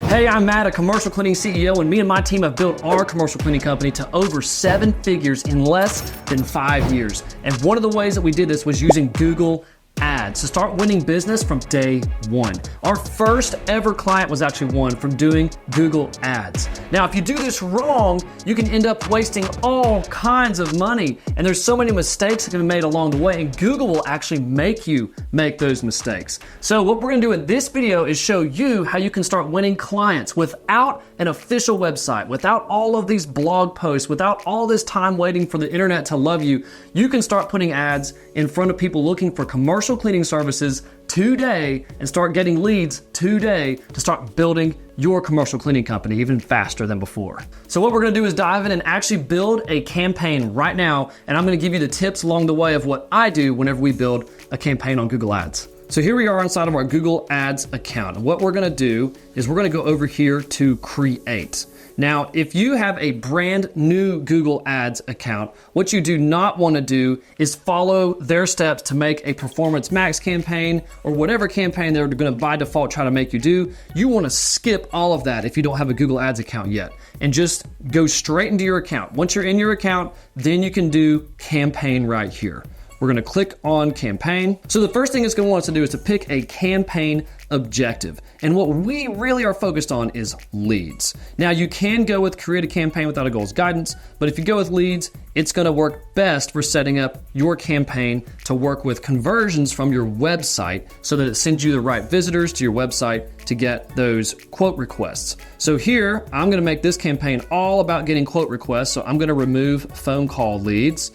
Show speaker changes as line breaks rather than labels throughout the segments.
Hey, I'm Matt, a commercial cleaning CEO, and me and my team have built our commercial cleaning company to over 7 figures in less than 5 years. And one of the ways that we did this was using Google Ads to start winning business from day one. Our first ever client was actually won from doing Google Ads. Now, if you do this wrong, you can end up wasting all kinds of money. And there's so many mistakes that can be made along the way, and Google will actually make you make those mistakes. So what we're gonna do in this video is show you how you can start winning clients without an official website, without all of these blog posts, without all this time waiting for the internet to love you. You can start putting ads in front of people looking for commercial cleaning services today and start getting leads today to start building your commercial cleaning company even faster than before. So what we're gonna do is dive in and actually build a campaign right now, and I'm gonna give you the tips along the way of what I do whenever we build a campaign on Google Ads. So here we are inside of our Google Ads account. And what we're gonna do is we're gonna go over here to create. Now, if you have a brand new Google Ads account, what you do not want to do is follow their steps to make a Performance Max campaign or whatever campaign they're going to by default try to make you do. You want to skip all of that if you don't have a Google Ads account yet and just go straight into your account. Once you're in your account, then you can do campaign right here. We're gonna click on campaign. So the first thing it's gonna want us to do is to pick a campaign objective. And what we really are focused on is leads. Now you can go with create a campaign without a goals guidance, but if you go with leads, it's gonna work best for setting up your campaign to work with conversions from your website so that it sends you the right visitors to your website to get those quote requests. So here, I'm gonna make this campaign all about getting quote requests. So I'm gonna remove phone call leads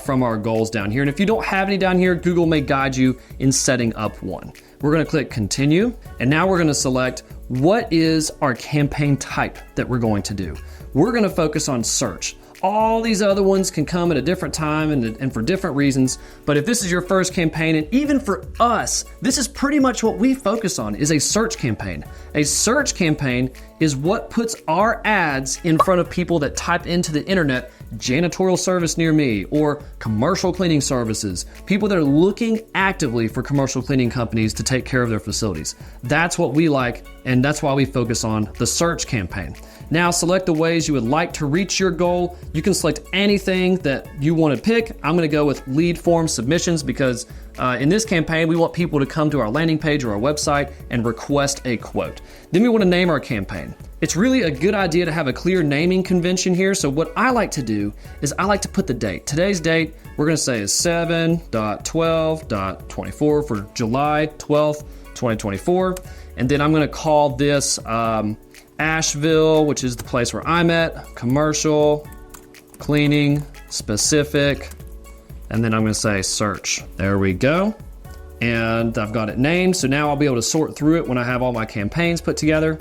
from our goals down here. And if you don't have any down here, Google may guide you in setting up one. We're gonna click continue. And now we're gonna select what is our campaign type that we're going to do. We're gonna focus on search. All these other ones can come at a different time and for different reasons. But if this is your first campaign, and even for us, this is pretty much what we focus on, is a search campaign. A search campaign is what puts our ads in front of people that type into the internet, janitorial service near me, or commercial cleaning services, people that are looking actively for commercial cleaning companies to take care of their facilities. That's what we like, and that's why we focus on the search campaign. Now select the ways you would like to reach your goal. You can select anything that you want to pick. I'm going to go with lead form submissions because in this campaign, we want people to come to our landing page or our website and request a quote. Then we want to name our campaign. It's really a good idea to have a clear naming convention here. So what I like to do is I like to put the date. Today's date, we're going to say is 7/12/24 for July 12th, 2024. And then I'm going to call this Asheville, which is the place where I'm at, commercial, cleaning, specific, and then I'm gonna say search. There we go. And I've got it named, so now I'll be able to sort through it when I have all my campaigns put together.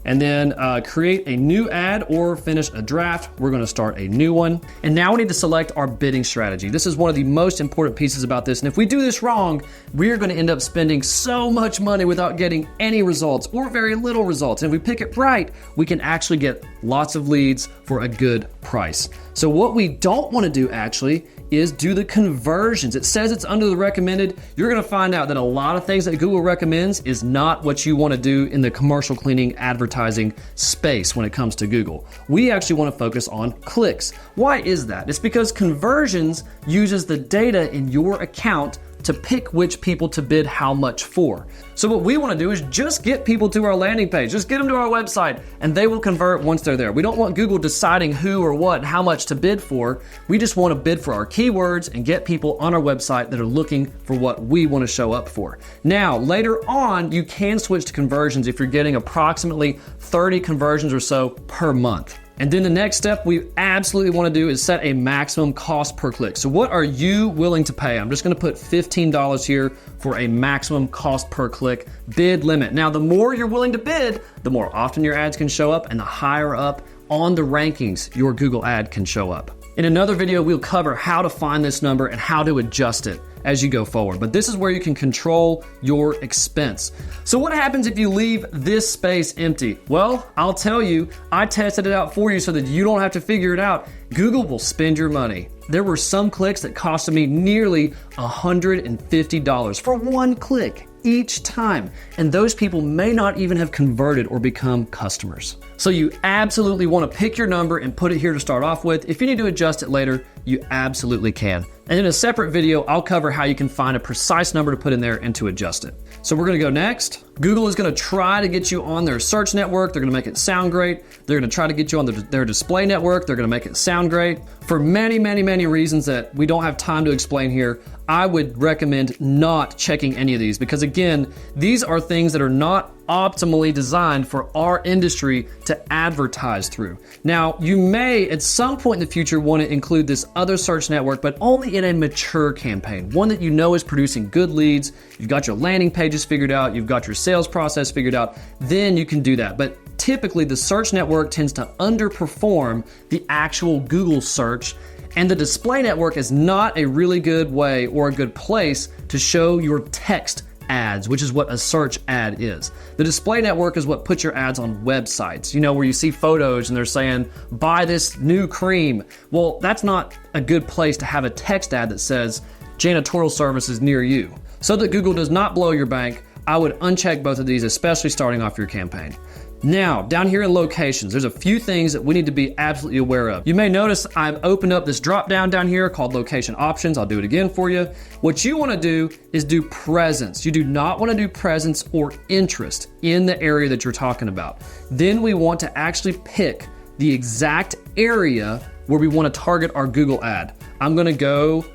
And then create a new ad or finish a draft. We're gonna start a new one. And now we need to select our bidding strategy. This is one of the most important pieces about this. And if we do this wrong, we're gonna end up spending so much money without getting any results or very little results. And if we pick it right, we can actually get lots of leads for a good price. So what we don't wanna do actually is do the conversions. It says it's under the recommended. You're gonna find out that a lot of things that Google recommends is not what you wanna do in the commercial cleaning advertising space when it comes to Google. We actually wanna focus on clicks. Why is that? It's because conversions uses the data in your account to pick which people to bid how much for. So what we want to do is just get people to our landing page, just get them to our website, and they will convert once they're there. We don't want Google deciding who or what and how much to bid for. We just want to bid for our keywords and get people on our website that are looking for what we want to show up for. Now, later on, you can switch to conversions if you're getting approximately 30 conversions or so per month. And then the next step we absolutely want to do is set a maximum cost per click. So what are you willing to pay? I'm just going to put $15 here for a maximum cost per click bid limit. Now, the more you're willing to bid, the more often your ads can show up and the higher up on the rankings your Google ad can show up. In another video, we'll cover how to find this number and how to adjust it as you go forward. But this is where you can control your expense. So what happens if you leave this space empty? Well, I'll tell you, I tested it out for you so that you don't have to figure it out. Google will spend your money. There were some clicks that costed me nearly $150 for one click. each time. And those people may not even have converted or become customers. So you absolutely want to pick your number and put it here to start off with. If you need to adjust it later, you absolutely can. And in a separate video, I'll cover how you can find a precise number to put in there and to adjust it. So we're gonna go next. Google is gonna try to get you on their search network. They're gonna make it sound great. They're gonna try to get you on their display network. They're gonna make it sound great. For many, many, many reasons that we don't have time to explain here, I would recommend not checking any of these because again, these are things that are not optimally designed for our industry to advertise through. Now, you may at some point in the future want to include this other search network, but only in a mature campaign, one that you know is producing good leads, you've got your landing pages figured out, you've got your sales process figured out, then you can do that. But typically the search network tends to underperform the actual Google search, and the display network is not a really good way or a good place to show your text ads, which is what a search ad is. The display network is what puts your ads on websites, you know, where you see photos and they're saying, buy this new cream. Well, that's not a good place to have a text ad that says janitorial services near you. So that Google does not blow your bank, I would uncheck both of these, especially starting off your campaign. Now, down here in locations, there's a few things that we need to be absolutely aware of. You may notice I've opened up this drop down down here called location options. I'll do it again for you. What you want to do is do presence. You do not want to do presence or interest in the area that you're talking about. Then we want to actually pick the exact area where we want to target our Google ad. I'm going to go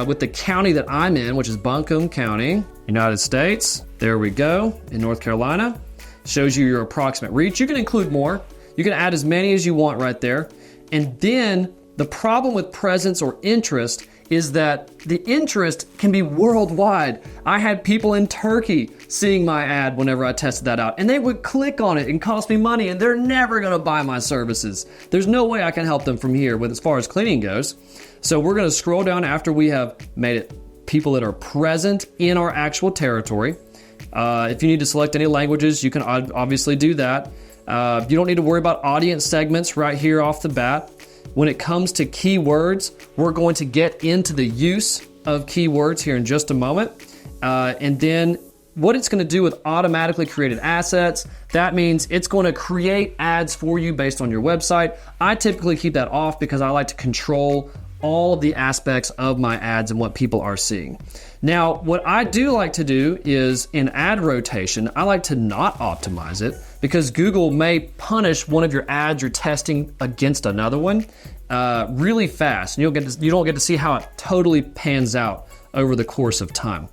with the county that I'm in, which is Buncombe County, United States. There we go, in North Carolina. Shows you your approximate reach. You can include more. You can add as many as you want right there. And then the problem with presence or interest is that the interest can be worldwide. I had people in Turkey seeing my ad whenever I tested that out, and they would click on it and cost me money, and they're never gonna buy my services. There's no way I can help them from here with as far as cleaning goes. So we're gonna scroll down after we have made it people that are present in our actual territory. If you need to select any languages, you can obviously do that. You don't need to worry about audience segments right here off the bat. When it comes to keywords, we're going to get into the use of keywords here in just a moment. And then what it's going to do with automatically created assets, that means it's going to create ads for you based on your website. I typically keep that off because I like to control all of the aspects of my ads and what people are seeing. Now, what I do like to do is in ad rotation, I like to not optimize it because Google may punish one of your ads you're testing against another one really fast. And you don't get to see how it totally pans out over the course of time.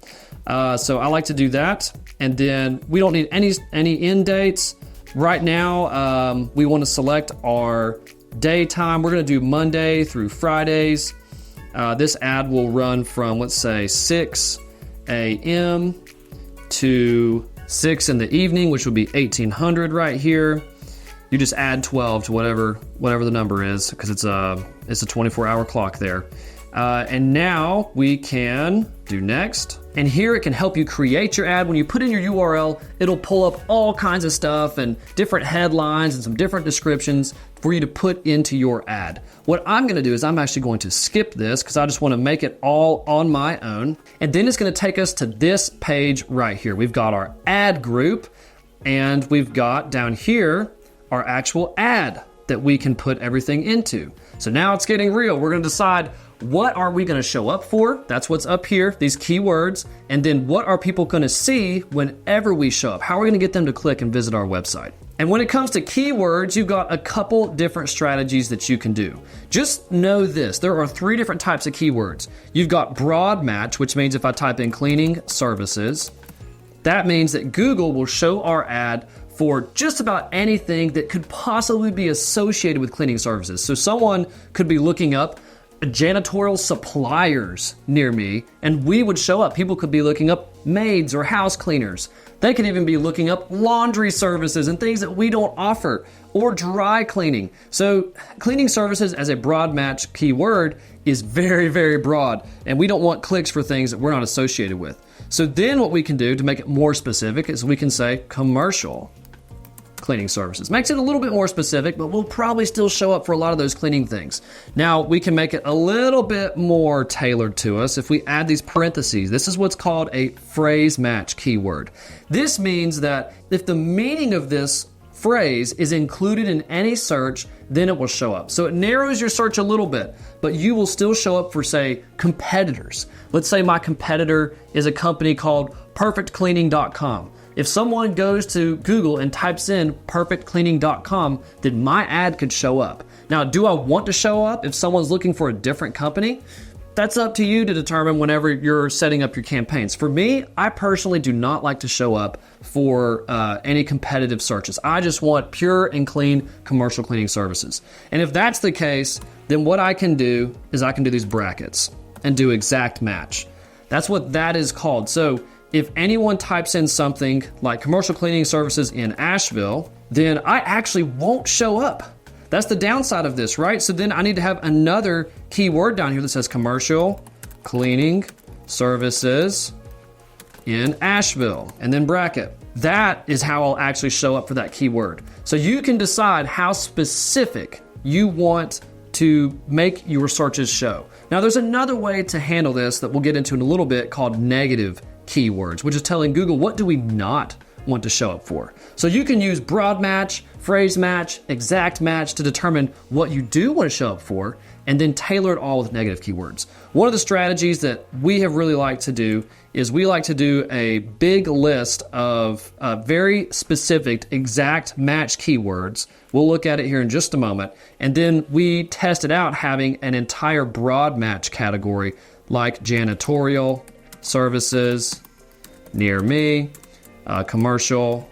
So I like to do that. And then we don't need any end dates. Right now, we want to select our daytime. We're going to do Monday through Fridays. This ad will run from, let's say, 6 a.m. to 6 in the evening, which would be 1800 right here. You just add 12 to whatever the number is because it's a 24-hour clock there. And now we can do next. And here it can help you create your ad. When you put in your URL, it'll pull up all kinds of stuff and different headlines and some different descriptions for you to put into your ad. What I'm gonna do is I'm actually going to skip this because I just wanna make it all on my own. And then it's gonna take us to this page right here. We've got our ad group and we've got down here our actual ad that we can put everything into. So now it's getting real. We're gonna decide what are we gonna show up for? That's what's up here, these keywords. And then what are people gonna see whenever we show up? How are we gonna get them to click and visit our website? And when it comes to keywords, you've got a couple different strategies that you can do. Just know this, there are 3 different types of keywords. You've got broad match, which means if I type in cleaning services, that means that Google will show our ad for just about anything that could possibly be associated with cleaning services. So someone could be looking up janitorial suppliers near me, and we would show up. People could be looking up maids or house cleaners. They could even be looking up laundry services and things that we don't offer, or dry cleaning. So cleaning services as a broad match keyword is very, very broad, and we don't want clicks for things that we're not associated with. So then what we can do to make it more specific is we can say commercial cleaning services. Makes it a little bit more specific, but we'll probably still show up for a lot of those cleaning things. Now, we can make it a little bit more tailored to us if we add these parentheses. This is what's called a phrase match keyword. This means that if the meaning of this phrase is included in any search, then it will show up. So it narrows your search a little bit, but you will still show up for, say, competitors. Let's say my competitor is a company called perfectcleaning.com. If someone goes to Google and types in perfectcleaning.com, then my ad could show up. Now, do I want to show up if someone's looking for a different company? That's up to you to determine whenever you're setting up your campaigns. For me, I personally do not like to show up for any competitive searches. I just want pure and clean commercial cleaning services. And if that's the case, then what I can do is I can do these brackets and do exact match. That's what that is called. So if anyone types in something like commercial cleaning services in Asheville, then I actually won't show up. That's the downside of this, right? So then I need to have another keyword down here that says commercial cleaning services in Asheville, and then bracket. That is how I'll actually show up for that keyword. So you can decide how specific you want to make your searches show. Now, there's another way to handle this that we'll get into in a little bit called negative keywords, which is telling Google what do we not want to show up for. So you can use broad match, phrase match, exact match to determine what you do want to show up for, and then tailor it all with negative keywords. One of the strategies that we have really liked to do is we like to do a big list of very specific exact match keywords. We'll look at it here in just a moment. And then we tested out having an entire broad match category like janitorial services, near me, commercial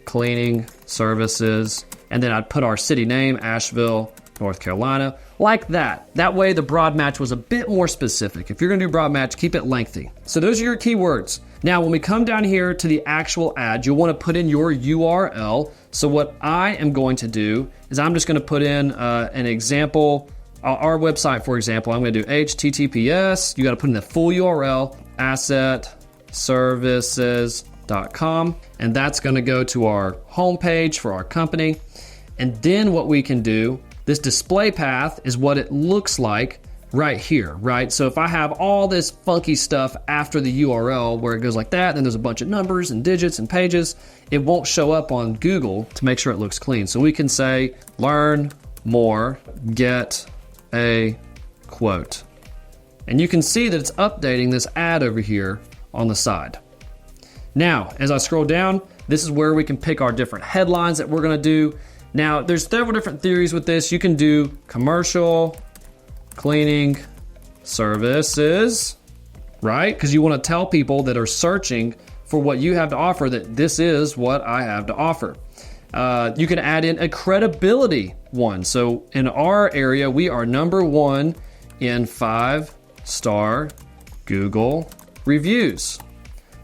cleaning services, and then I'd put our city name, Asheville, North Carolina, like that. That way the broad match was a bit more specific. If you're gonna do broad match, keep it lengthy. So those are your keywords. Now, when we come down here to the actual ad, you'll wanna put in your URL. So what I am going to do is I'm just gonna put in an example, our website, for example. I'm gonna do HTTPS, you gotta put in the full URL, Assett services.com, and that's going to go to our homepage for our company. And then what we can do, this display path is what it looks like right here, right? So if I have all this funky stuff after the URL where it goes like that, then there's a bunch of numbers and digits and pages, it won't show up on Google to make sure it looks clean. So we can say, learn more, get a quote. And you can see that it's updating this ad over here on the side. Now, as I scroll down, this is where we can pick our different headlines that we're gonna do. Now, there's several different theories with this. You can do commercial cleaning services, right? Because you wanna tell people that are searching for what you have to offer that this is what I have to offer. You can add in a credibility one. So in our area, we are #1 in 5-star Google reviews.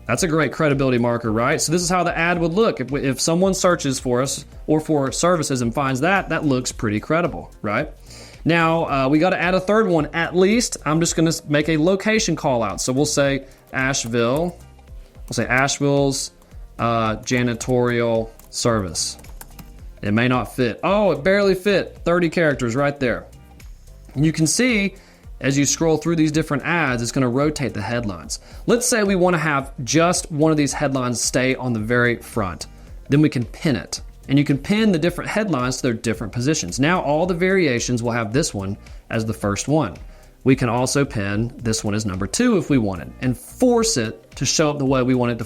That's a great credibility marker, right? So this is how the ad would look. If someone searches for us or for services and finds that looks pretty credible, right? Now, we got to add a third one at least. I'm just going to make a location call out. So we'll say Asheville. We'll say Asheville's janitorial service. It may not fit. Oh, it barely fit. 30 characters right there. And you can see as you scroll through these different ads, it's going to rotate the headlines. Let's say we want to have just one of these headlines stay on the very front. Then we can pin it. And you can pin the different headlines to their different positions. Now all the variations will have this one as the first one. We can also pin this one as #2 if we wanted and force it to show up the way we want it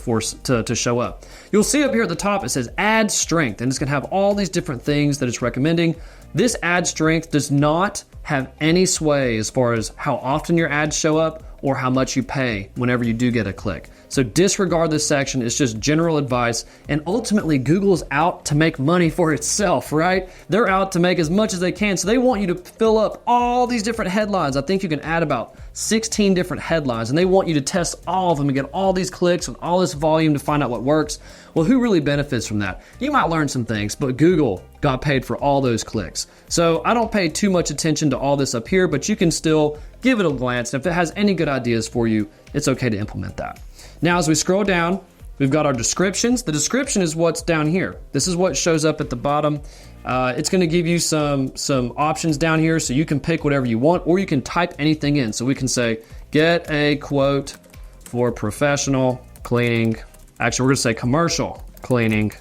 to show up. You'll see up here at the top it says ad strength, and it's going to have all these different things that it's recommending. This ad strength does not have any sway as far as how often your ads show up or how much you pay whenever you do get a click. So disregard this section. It's just general advice. And ultimately, Google's out to make money for itself, right? They're out to make as much as they can. So they want you to fill up all these different headlines. I think you can add about 16 different headlines, and they want you to test all of them and get all these clicks and all this volume to find out what works. Well, who really benefits from that? You might learn some things, but Google got paid for all those clicks. So I don't pay too much attention to all this up here, but you can still give it a glance. And if it has any good ideas for you, it's okay to implement that. Now, as we scroll down, We've got our descriptions. The description is what's down here. This is what shows up at the bottom. It's going to give you some options down here, so you can pick whatever you want, or you can type anything in. So we can say, get a quote for professional cleaning. Actually, we're going to say commercial cleaning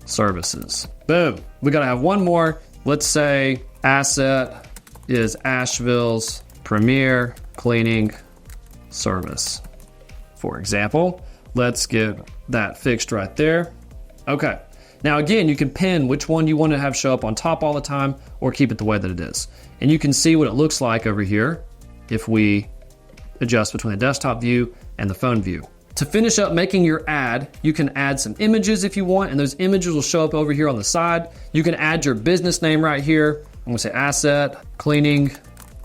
services. Boom. We got to have one more. Let's say Assett is Asheville's premier cleaning service, for example. Let's get that fixed right there. Okay. Now again, you can pin which one you want to have show up on top all the time or keep it the way that it is. And you can see what it looks like over here if we adjust between the desktop view and the phone view. To finish up making your ad, you can add some images if you want, and those images will show up over here on the side. You can add your business name right here. I'm gonna say Assett Cleaning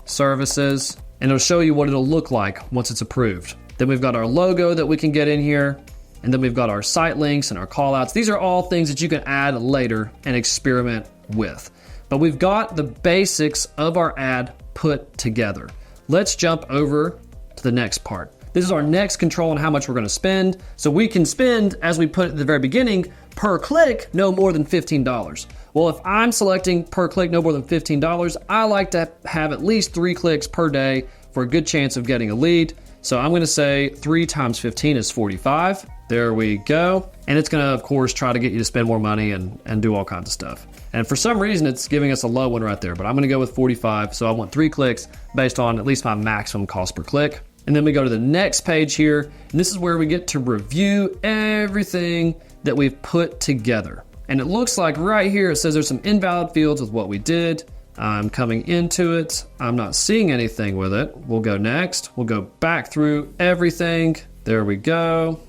Services, and it'll show you what it'll look like once it's approved. Then we've got our logo that we can get in here, and then we've got our site links and our callouts. These are all things that you can add later and experiment with. But we've got the basics of our ad put together. Let's jump over to the next part. This is our next control on how much we're gonna spend. So we can spend, as we put at the very beginning, per click, no more than $15. Well, if I'm selecting per click no more than $15, I like to have at least 3 clicks per day for a good chance of getting a lead. So I'm gonna say 3 times 15 is 45. There we go. And it's gonna, of course, try to get you to spend more money and do all kinds of stuff. And for some reason, it's giving us a low one right there, but I'm gonna go with 45. So I want 3 clicks based on at least my maximum cost per click. And then we go to the next page here, and this is where we get to review everything that we've put together. And it looks like right here, it says there's some invalid fields with what we did. I'm coming into it. I'm not seeing anything with it. We'll go next. We'll go back through everything. There we go.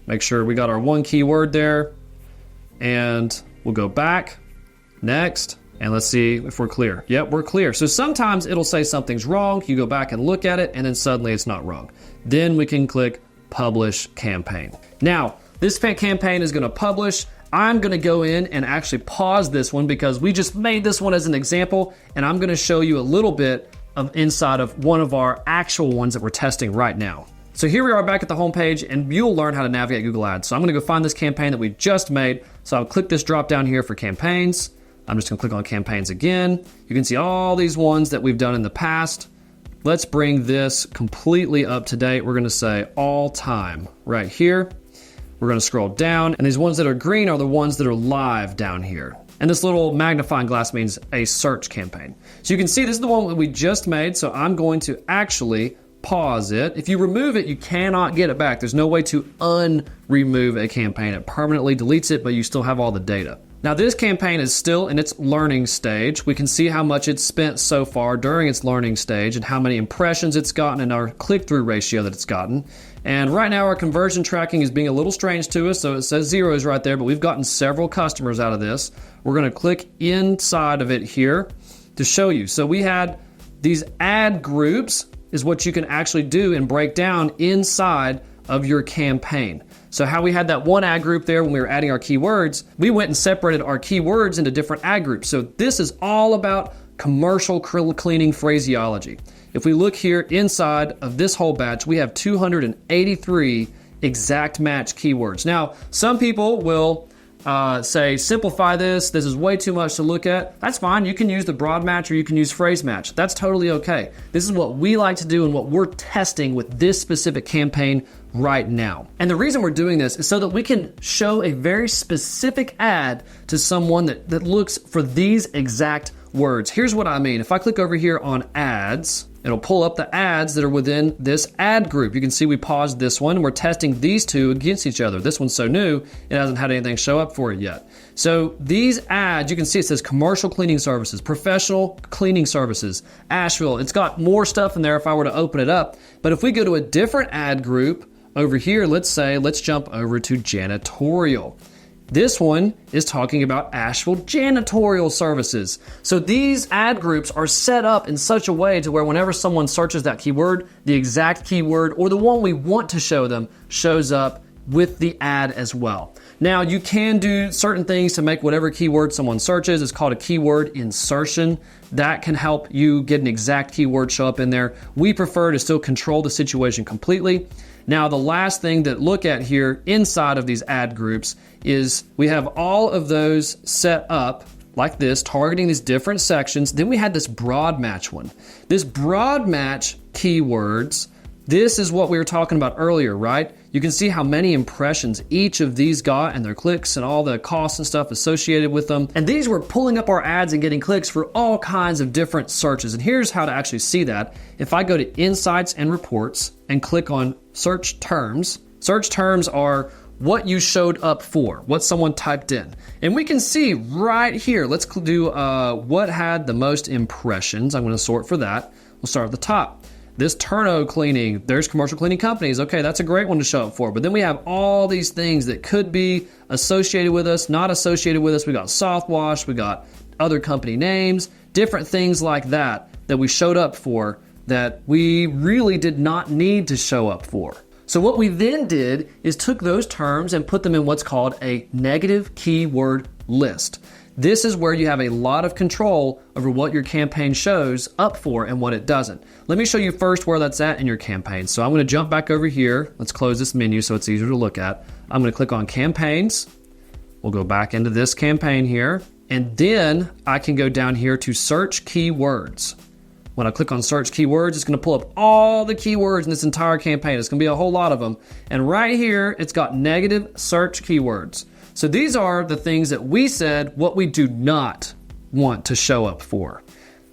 Make sure we got our one keyword there. And we'll go back. Next. And let's see if we're clear. Yep, we're clear. So sometimes it'll say something's wrong. You go back and look at it, and then suddenly it's not wrong. Then we can click Publish Campaign. Now, this campaign is gonna publish. I'm gonna go in and actually pause this one because we just made this one as an example, and I'm gonna show you a little bit of inside of one of our actual ones that we're testing right now. So here we are back at the home page, and you'll learn how to navigate Google Ads. So I'm gonna go find this campaign that we just made. So I'll click this drop down here for campaigns. I'm just gonna click on campaigns again. You can see all these ones that we've done in the past. Let's bring this completely up to date. We're gonna say all time right here. We're gonna scroll down, and these ones that are green are the ones that are live down here. And this little magnifying glass means a search campaign. So you can see this is the one that we just made, so I'm going to actually pause it. If you remove it, you cannot get it back. There's no way to unremove a campaign. It permanently deletes it, but you still have all the data. Now this campaign is still in its learning stage. We can see how much it's spent so far during its learning stage and how many impressions it's gotten and our click-through ratio that it's gotten. And right now our conversion tracking is being a little strange to us, so it says zeros right there, but we've gotten several customers out of this. We're gonna click inside of it here to show you. So we had these ad groups is what you can actually do and break down inside of your campaign. So how we had that one ad group there when we were adding our keywords, we went and separated our keywords into different ad groups. So this is all about commercial cleaning phraseology. If we look here inside of this whole batch, we have 283 exact match keywords. Now, some people will say, simplify this is way too much to look at. That's fine, you can use the broad match or you can use phrase match. That's totally okay. This is what we like to do and what we're testing with this specific campaign right now. And the reason we're doing this is so that we can show a very specific ad to someone that looks for these exact words. Here's what I mean. If I click over here on ads, it'll pull up the ads that are within this ad group. You can see we paused this one. We're testing these two against each other. This one's so new, it hasn't had anything show up for it yet. So these ads, you can see it says commercial cleaning services, professional cleaning services, Asheville. It's got more stuff in there if I were to open it up. But if we go to a different ad group over here, let's jump over to janitorial. This one is talking about Asheville janitorial services. So these ad groups are set up in such a way to where whenever someone searches that keyword, the exact keyword or the one we want to show them shows up with the ad as well. Now, you can do certain things to make whatever keyword someone searches. It's called a keyword insertion. That can help you get an exact keyword show up in there. We prefer to still control the situation completely. Now, the last thing that look at here inside of these ad groups is we have all of those set up like this, targeting these different sections. Then we had this broad match one. This broad match keywords, this is what we were talking about earlier, right? You can see how many impressions each of these got and their clicks and all the costs and stuff associated with them. And these were pulling up our ads and getting clicks for all kinds of different searches. And here's how to actually see that. If I go to Insights and Reports and click on Search Terms are what you showed up for, what someone typed in. And we can see right here, let's do what had the most impressions. I'm going to sort for that. We'll start at the top. This Turno cleaning, there's commercial cleaning companies. Okay, that's a great one to show up for. But then we have all these things that could be associated with us, not associated with us. We got soft wash, we got other company names, different things like that we showed up for that we really did not need to show up for. So what we then did is took those terms and put them in what's called a negative keyword list. This is where you have a lot of control over what your campaign shows up for and what it doesn't. Let me show you first where that's at in your campaign. So I'm going to jump back over here. Let's close this menu so it's easier to look at. I'm going to click on campaigns. We'll go back into this campaign here. And then I can go down here to search keywords. When I click on search keywords, it's going to pull up all the keywords in this entire campaign. It's going to be a whole lot of them. And right here, it's got negative search keywords. So these are the things that we said what we do not want to show up for.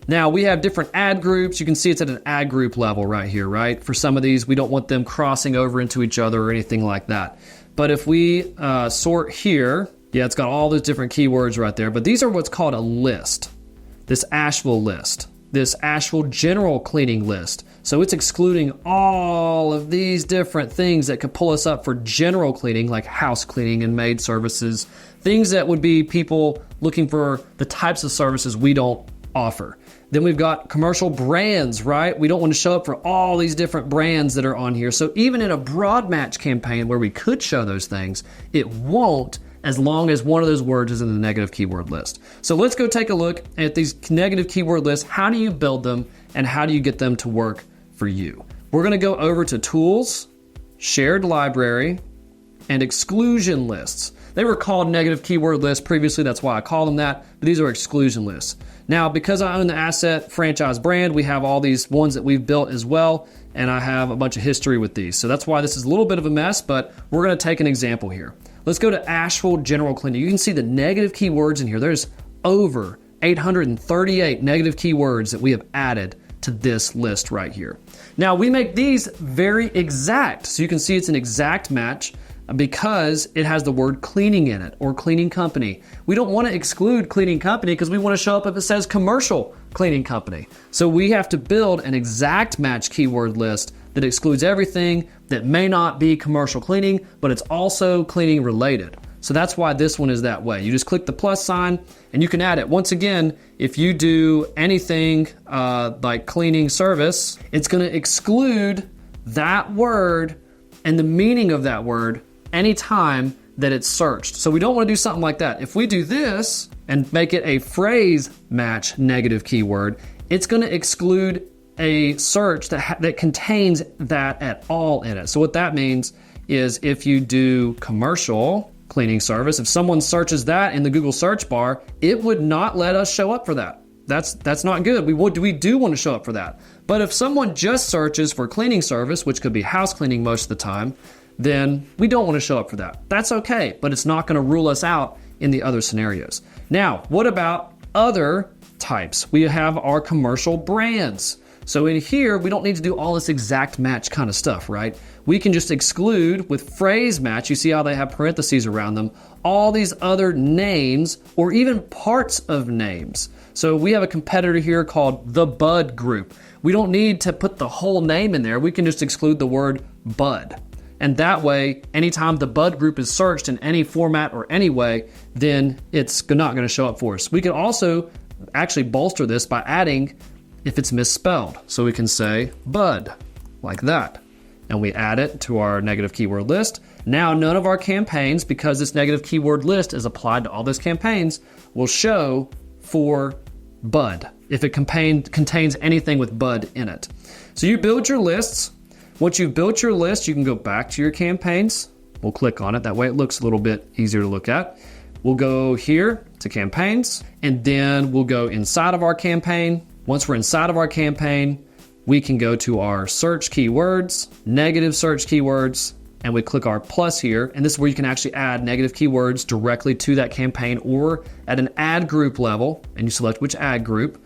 Now we have different ad groups. You can see it's at an ad group level right here, right? For some of these, we don't want them crossing over into each other or anything like that. But if we sort here, yeah, it's got all those different keywords right there. But these are what's called a list. This Asheville list. This Asheville general cleaning list. So it's excluding all of these different things that could pull us up for general cleaning, like house cleaning and maid services, things that would be people looking for the types of services we don't offer. Then we've got commercial brands, right? We don't want to show up for all these different brands that are on here. So even in a broad match campaign where we could show those things, it won't, as long as one of those words is in the negative keyword list. So let's go take a look at these negative keyword lists. How do you build them and how do you get them to work for you? We're going to go over to Tools, Shared Library, and Exclusion Lists. They were called negative keyword lists previously. That's why I call them that. But these are exclusion lists. Now, because I own the Assett franchise brand, we have all these ones that we've built as well. And I have a bunch of history with these. So that's why this is a little bit of a mess, but we're going to take an example here. Let's go to Asheville General Cleaning. You can see the negative keywords in here. There's over 838 negative keywords that we have added to this list right here. Now, we make these very exact. So you can see it's an exact match because it has the word cleaning in it or cleaning company. We don't want to exclude cleaning company because we want to show up if it says commercial cleaning company. So we have to build an exact match keyword list that excludes everything that may not be commercial cleaning, but it's also cleaning related. So that's why this one is that way. You just click the plus sign and you can add it. Once again, if you do anything like cleaning service, it's going to exclude that word and the meaning of that word anytime that it's searched. So we don't want to do something like that. If we do this and make it a phrase match negative keyword, it's going to exclude a search that contains that at all in it. So what that means is if you do commercial cleaning service, if someone searches that in the Google search bar, it would not let us show up for that. That's not good. We do want to show up for that. But if someone just searches for cleaning service, which could be house cleaning most of the time, then we don't want to show up for that. That's okay, but it's not going to rule us out in the other scenarios. Now, what about other types? We have our commercial brands. So in here, we don't need to do all this exact match kind of stuff, right? We can just exclude with phrase match, you see how they have parentheses around them, all these other names or even parts of names. So we have a competitor here called the Bud Group. We don't need to put the whole name in there. We can just exclude the word Bud. And that way, anytime the Bud Group is searched in any format or any way, then it's not going to show up for us. We can also actually bolster this by adding if it's misspelled. So we can say Bud, like that. And we add it to our negative keyword list. Now, none of our campaigns, because this negative keyword list is applied to all those campaigns, will show for bud if it contains anything with bud in it. So you build your lists. Once you've built your list, you can go back to your campaigns. We'll click on it. That way it looks a little bit easier to look at. We'll go here to campaigns, and then we'll go inside of our campaign. Once we're inside of our campaign, we can go to our search keywords, negative search keywords, and we click our plus here. And this is where you can actually add negative keywords directly to that campaign or at an ad group level, and you select which ad group.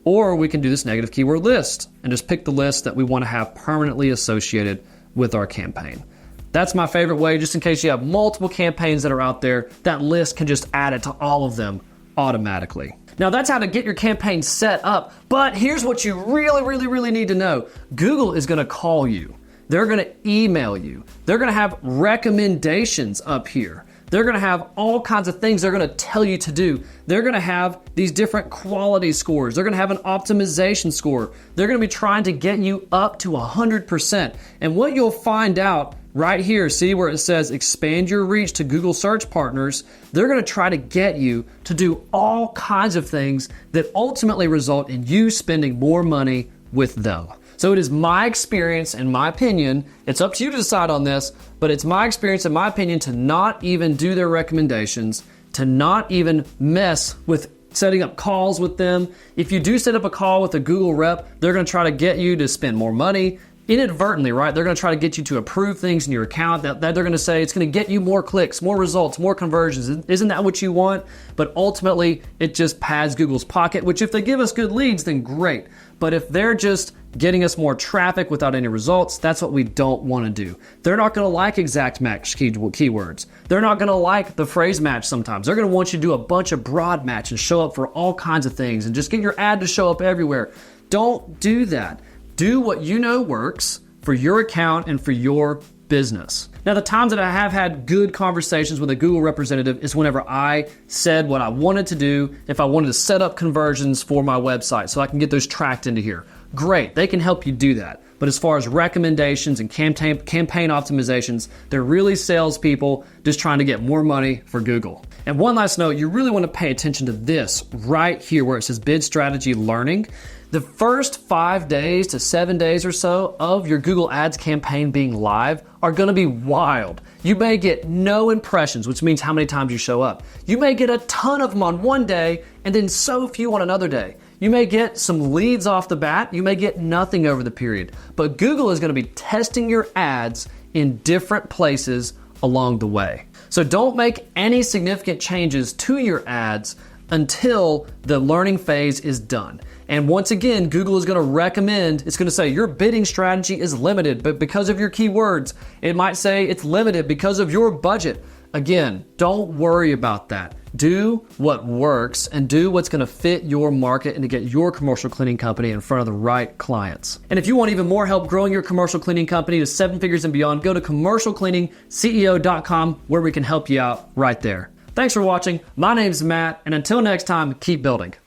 Or we can do this negative keyword list and just pick the list that we want to have permanently associated with our campaign. That's my favorite way, just in case you have multiple campaigns that are out there, that list can just add it to all of them automatically. Now that's how to get your campaign set up, but here's what you really need to know. Google is gonna call you. They're gonna email you. They're gonna have recommendations up here. They're gonna have all kinds of things they're gonna tell you to do. They're gonna have these different quality scores. They're gonna have an optimization score. They're gonna be trying to get you up to 100%. And what you'll find out right here, see where it says expand your reach to Google search partners, they're gonna try to get you to do all kinds of things that ultimately result in you spending more money with them. So it is my experience and my opinion, it's up to you to decide on this, but it's my experience and my opinion to not even do their recommendations, to not even mess with setting up calls with them. If you do set up a call with a Google rep, they're gonna try to get you to spend more money inadvertently, right? They're gonna try to get you to approve things in your account that they're gonna say it's gonna get you more clicks, more results, more conversions. Isn't that what you want? But ultimately, it just pads Google's pocket, which if they give us good leads, then great. But if they're just getting us more traffic without any results, that's what we don't want to do. They're not going to like exact match keywords. They're not going to like the phrase match sometimes. They're going to want you to do a bunch of broad match and show up for all kinds of things and just get your ad to show up everywhere. Don't do that. Do what you know works for your account and for your business. Now, the times that I have had good conversations with a Google representative is whenever I said what I wanted to do, if I wanted to set up conversions for my website so I can get those tracked into here. Great, they can help you do that. But as far as recommendations and campaign optimizations, they're really salespeople just trying to get more money for Google. And one last note, you really want to pay attention to this right here where it says bid strategy learning. The first 5 days to 7 days or so of your Google Ads campaign being live are going to be wild. You may get no impressions, which means how many times you show up. You may get a ton of them on one day and then so few on another day. You may get some leads off the bat. You may get nothing over the period. But Google is going to be testing your ads in different places along the way. So don't make any significant changes to your ads until the learning phase is done. And once again, Google is going to recommend, it's going to say your bidding strategy is limited, but because of your keywords, it might say it's limited because of your budget. Again, don't worry about that. Do what works and do what's going to fit your market and to get your commercial cleaning company in front of the right clients. And if you want even more help growing your commercial cleaning company to 7 figures and beyond, go to commercialcleaningceo.com where we can help you out right there. Thanks for watching. My name's Matt, and until next time, keep building.